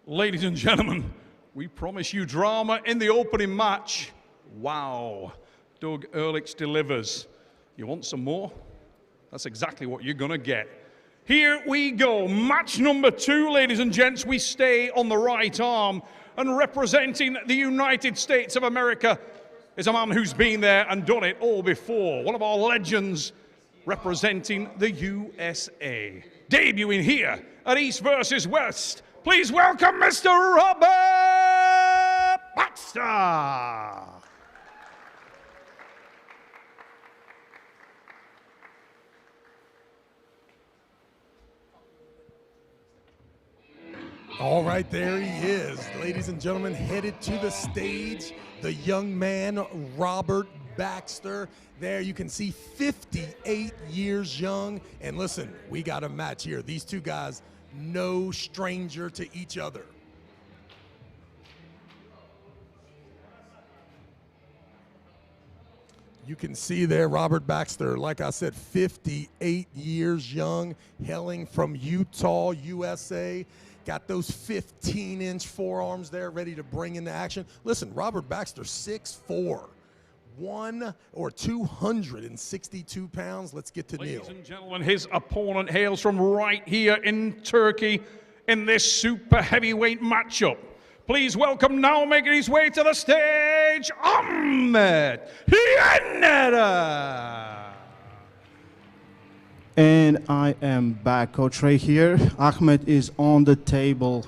Ladies and gentlemen, we promise you drama in the opening match. Wow, Doug Ehrlich delivers. You want some more? That's exactly what you're gonna get. Here we go, match number 2, ladies and gents. We stay on the right arm, and representing the United States of America is a man who's been there and done it all before. One of our legends representing the USA. Debuting here at East versus West, please welcome Mr. Robert Baxter. All right, there he is. Ladies and gentlemen, headed to the stage, the young man, Robert Baxter. There you can see 58 years young. And listen, we got a match here. These two guys, no stranger to each other. You can see there Robert Baxter, like I said, 58 years young, hailing from Utah, USA. Got those 15-inch forearms there ready to bring into action. Listen, Robert Baxter, 6'4", 262 pounds. Let's get to Neil. Ladies and gentlemen, his opponent hails from right here in Turkey in this super heavyweight matchup. Please welcome, now making his way to the stage, Ahmed Yenera. And I am back, Coach Ray here. Ahmed is on the table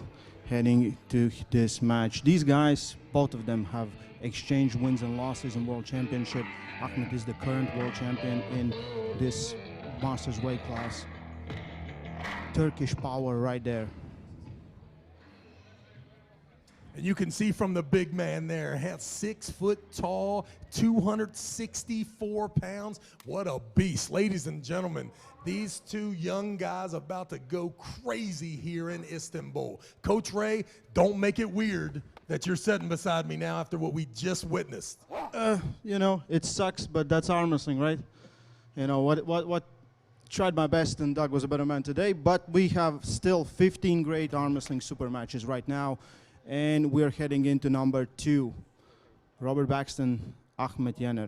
heading to this match. These guys, both of them have exchanged wins and losses in World Championship. Ahmed is the current world champion in this Masters weight class. Turkish power right there. And you can see from the big man there, 6 foot tall, 264 pounds. What a beast. Ladies and gentlemen, these two young guys about to go crazy here in Istanbul. Coach Ray, don't make it weird that you're sitting beside me now after what we just witnessed. You know, it sucks, but that's arm wrestling, right? You know, what tried my best, and Doug was a better man today, but we have still 15 great arm wrestling super matches right now. And we're heading into number 2, Robert Baxter, Ahmed Yener.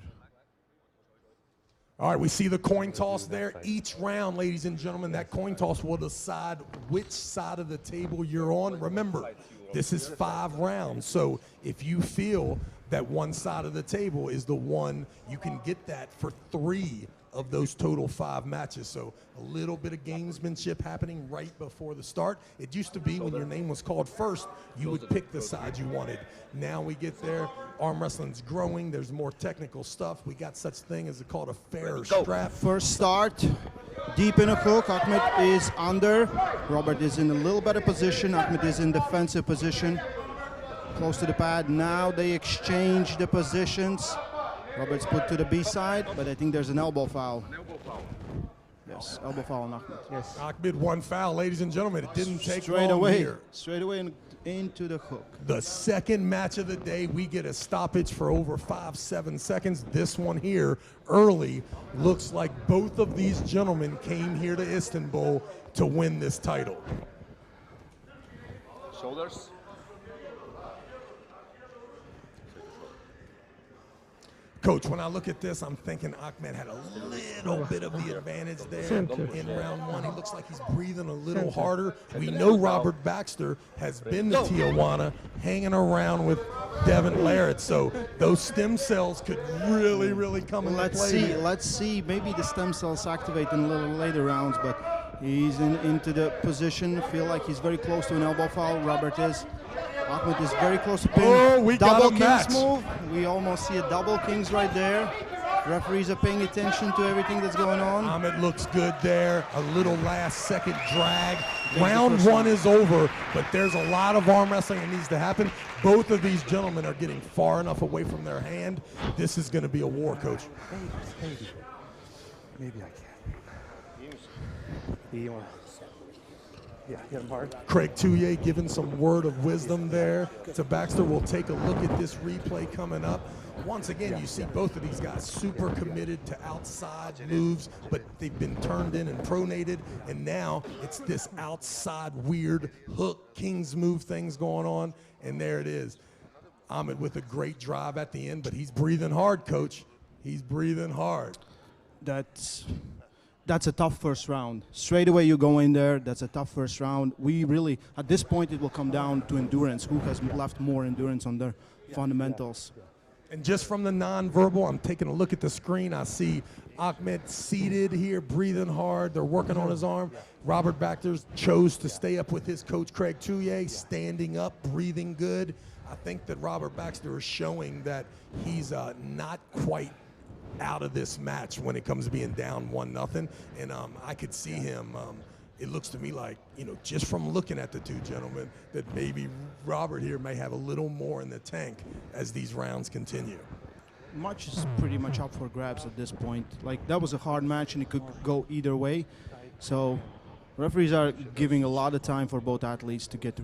All right, we see the coin toss there. Each round, ladies and gentlemen, that coin toss will decide which side of the table you're on. Remember, this is 5 rounds, so if you feel that one side of the table is the one, you can get that for 3 of those total 5 matches. So a little bit of gamesmanship happening right before the start. It used to be when your name was called first, you would pick the side you wanted. Now we get there, arm wrestling's growing, there's more technical stuff. We got such thing as called a fair strap. First start, deep in a hook. Ahmed is under. Robert is in a little better position. Ahmed is in defensive position, close to the pad. Now they exchange the positions. Robert's put to the B side, but I think there's an elbow foul. Yes, elbow foul on Ahmed. Yes. Ahmed, 1 foul, ladies and gentlemen. It didn't take straight long away. here. Straight away into the hook. The second match of the day, we get a stoppage for over 5-7 seconds. This one here, early, looks like both of these gentlemen came here to Istanbul to win this title. Shoulders. Coach, when I look at this, I'm thinking Ahmed had a little bit of the advantage there in round 1. He looks like he's breathing a little harder. We know Robert Baxter has been to Tijuana, hanging around with Devin Larratt, so those stem cells could really come into play. Let's see. Maybe the stem cells activate in a little later rounds, but he's into the position. Feel like he's very close to an elbow foul. Robert is. Ahmed is very close to pin. Oh, we got double a kings match. move. We almost see a double kings right there. Referees are paying attention to everything that's going on. Ahmed looks good there. A little last second drag. Round 1 is over, but there's a lot of arm wrestling that needs to happen. Both of these gentlemen are getting far enough away from their hand. This is going to be a war, Coach. Maybe I can. Yeah, hit him hard. Craig Touye giving some word of wisdom there to Baxter. We'll take a look at this replay coming up. Once again, you see both of these guys super committed to outside moves, but they've been turned in and pronated, and now it's this outside weird hook, king's move things going on, and there it is. Ahmed with a great drive at the end, but he's breathing hard, Coach. He's breathing hard. That's a tough first round. Straight away you go in there, that's a tough first round. We really, at this point, it will come down to endurance. Who has left more endurance on their fundamentals? And just from the nonverbal, I'm taking a look at the screen. I see Ahmed seated here, breathing hard. They're working on his arm. Robert Baxter chose to stay up with his coach, Craig Touye, standing up, breathing good. I think that Robert Baxter is showing that he's not quite out of this match when it comes to being down 1-0. And I could see him. It looks to me like, just from looking at the two gentlemen, that maybe Robert here may have a little more in the tank as these rounds continue. Match is pretty much up for grabs at this point. Like, that was a hard match and it could go either way. So referees are giving a lot of time for both athletes to get to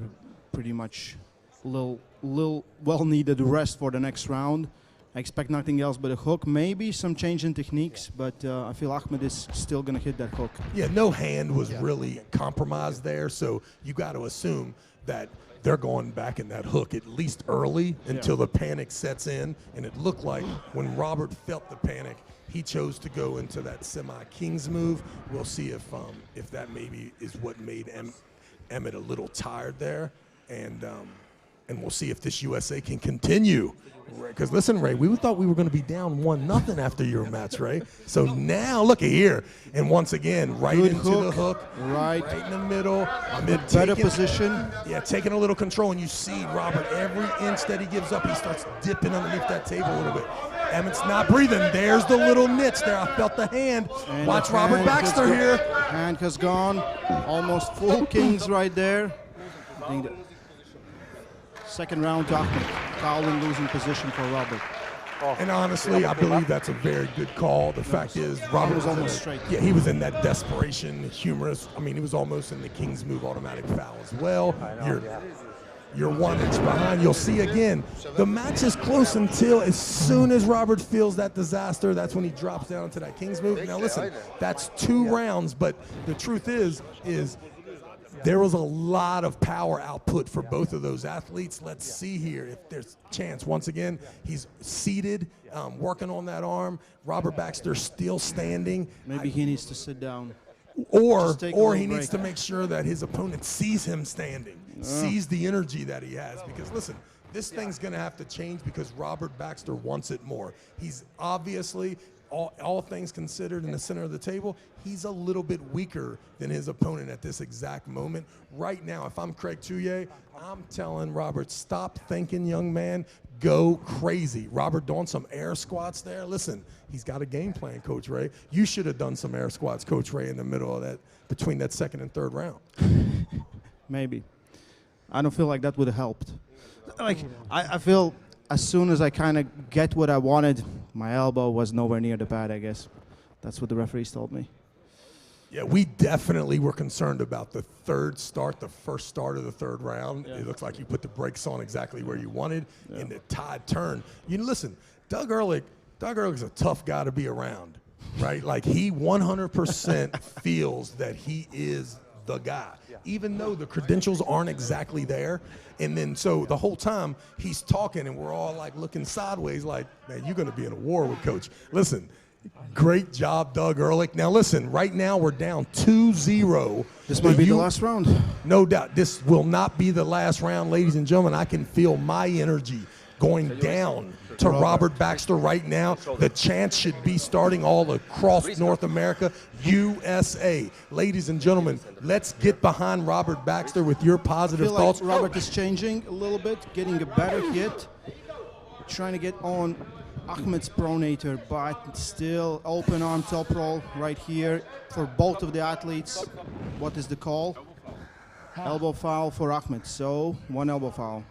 pretty much little well-needed rest for the next round. I expect nothing else but a hook, maybe some change in techniques, but I feel Ahmed is still going to hit that hook. Yeah, no hand was really compromised there, so you got to assume that they're going back in that hook at least early until the panic sets in, and it looked like when Robert felt the panic, he chose to go into that semi-king's move. We'll see if that maybe is what made Emmett a little tired there, and we'll see if this USA can continue. Because listen, Ray, we thought we were going to be down 1-0 after your match, Ray. So now look at here, and once again, right Good into the hook, right in the middle. Better position. Yeah, taking a little control, and you see Robert every inch that he gives up, he starts dipping underneath that table a little bit. Emmett's not breathing. There's the little niche there. I felt the hand. And watch Robert Baxter here. Hand has gone. Almost full kings right there. I think that second round to Ahmed. Fouling, losing position for Robert. And honestly, I believe that's a very good call. The fact is, Robert was almost straight. Yeah, he was in that desperation, humorous. I mean, he was almost in the king's move automatic foul as well. You're 1 inch behind. You'll see again, the match is close until as soon as Robert feels that disaster, that's when he drops down into that king's move. Now listen, that's 2 rounds, but the truth is there was a lot of power output for both of those athletes. Let's see here if there's a chance. Once again, he's seated, working on that arm. Robert Baxter still standing. Maybe he needs to sit down. Or he needs to make sure that his opponent sees him standing, sees the energy that he has. Because listen, this thing's going to have to change because Robert Baxter wants it more. He's obviously, all things considered, in the center of the table, he's a little bit weaker than his opponent at this exact moment. Right now, if I'm Craig Touye, I'm telling Robert, stop thinking, young man, go crazy. Robert doing some air squats there. Listen, he's got a game plan, Coach Ray. You should have done some air squats, Coach Ray, in the middle of that, between that second and third round. Maybe. I don't feel like that would have helped. Like, I feel as soon as I kind of get what I wanted, my elbow was nowhere near the pad, I guess. That's what the referees told me. Yeah, we definitely were concerned about the first start of the third round. Yeah. It looks like you put the brakes on exactly where you wanted, and the tide turned. Listen, Doug Ehrlich's a tough guy to be around, right? Like, he 100% feels that he is the guy, even though the credentials aren't exactly there. And then so the whole time he's talking and we're all like looking sideways like, man, you're going to be in a war with Coach. Listen, great job, Doug Ehrlich. Now listen, right now we're down 2-0. This might be the last round. No doubt. This will not be the last round, ladies and gentlemen. I can feel my energy going down to Robert Baxter right now. The chants should be starting all across North America, USA. Ladies and gentlemen, let's get behind Robert Baxter with your positive thoughts. Like Robert is changing a little bit, getting a better hit, trying to get on Ahmed's pronator, but still open arm top roll right here for both of the athletes. What is the call? Elbow foul for Ahmed, so 1 elbow foul.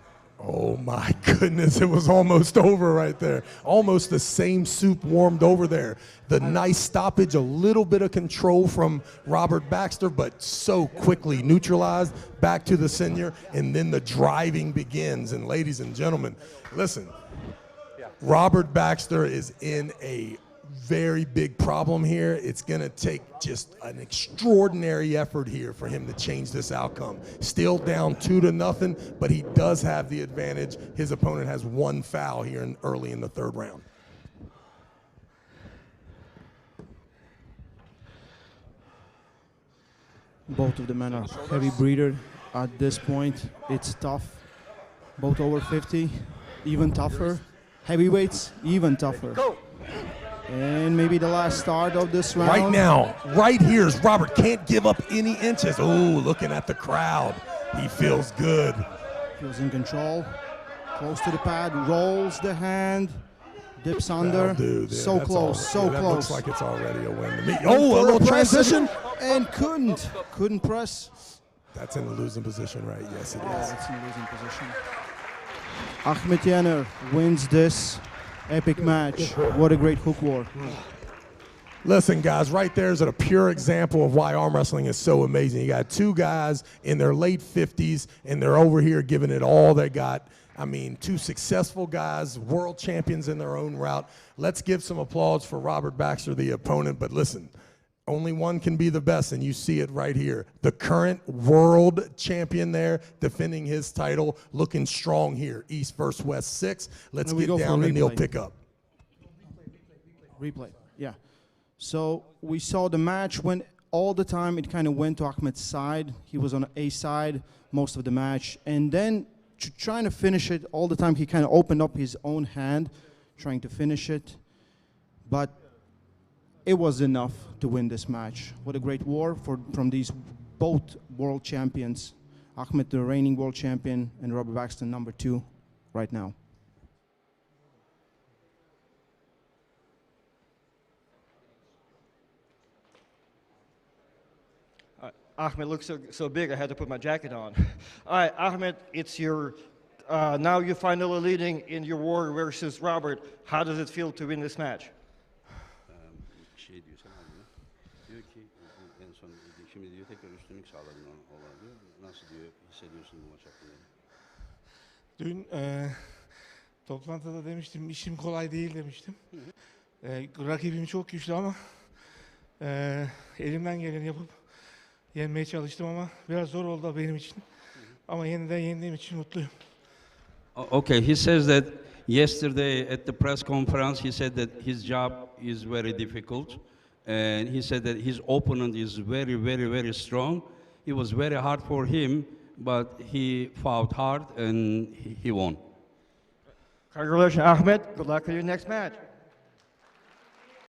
Oh my goodness, it was almost over right there. Almost the same soup warmed over there. The nice stoppage, a little bit of control from Robert Baxter, but so quickly neutralized back to the senior, and then the driving begins. And ladies and gentlemen, listen, Robert Baxter is in a very big problem here. It's gonna take just an extraordinary effort here for him to change this outcome. Still down 2-0, but he does have the advantage. His opponent has one foul here early in the third round. Both of the men are heavy breather at this point. It's tough. Both over 50, even tougher. Heavyweights, even tougher. And maybe the last start of this round. Right now, right here is Robert. Can't give up any inches. Oh, looking at the crowd. He feels good. Feels in control. Close to the pad, rolls the hand, dips under. So close, so close. That looks like it's already a win to me. Oh, a little transition. And couldn't press. That's in the losing position, right? Yes, it is. That's in the losing position. Ahmet Yener wins this epic match. What a great hook war. Listen, guys, right there is a pure example of why arm wrestling is so amazing. You got two guys in their late 50s, and they're over here giving it all they got. I mean, two successful guys, world champions in their own route. Let's give some applause for Robert Baxter, the opponent. But listen, only one can be the best, and you see it right here. The current world champion there, defending his title, looking strong here. East versus West 6. Let's get down to Neil Pickup. Replay, yeah. So we saw the match when all the time it kind of went to Ahmed's side. He was on A side most of the match. And then trying to finish it all the time, he kind of opened up his own hand, trying to finish it. But it was enough to win this match. What a great war from these both world champions. Ahmed, the reigning world champion, and Robert Baxter, #2 right now. Ahmed looks so big, I had to put my jacket on. All right, Ahmed, it's your, now you're finally leading in your war versus Robert. How does it feel to win this match? Diyor ki en son şimdi diyor tekrar üstünlük sağladın ona diyor. Nasıl diyor hissediyorsun bu maç hakkında? Dün toplantıda demiştim işim kolay değil demiştim. Rakibim çok güçlü ama elimden geleni yapıp yenmeye çalıştım ama biraz zor oldu benim için. Ama yeniden yendiğim için mutluyum. Okay, he says that yesterday at the press conference he said that his job is very difficult. And he said that his opponent is very, very, very strong. It was very hard for him, but he fought hard and he won. Congratulations, Ahmed. Good luck for your next match.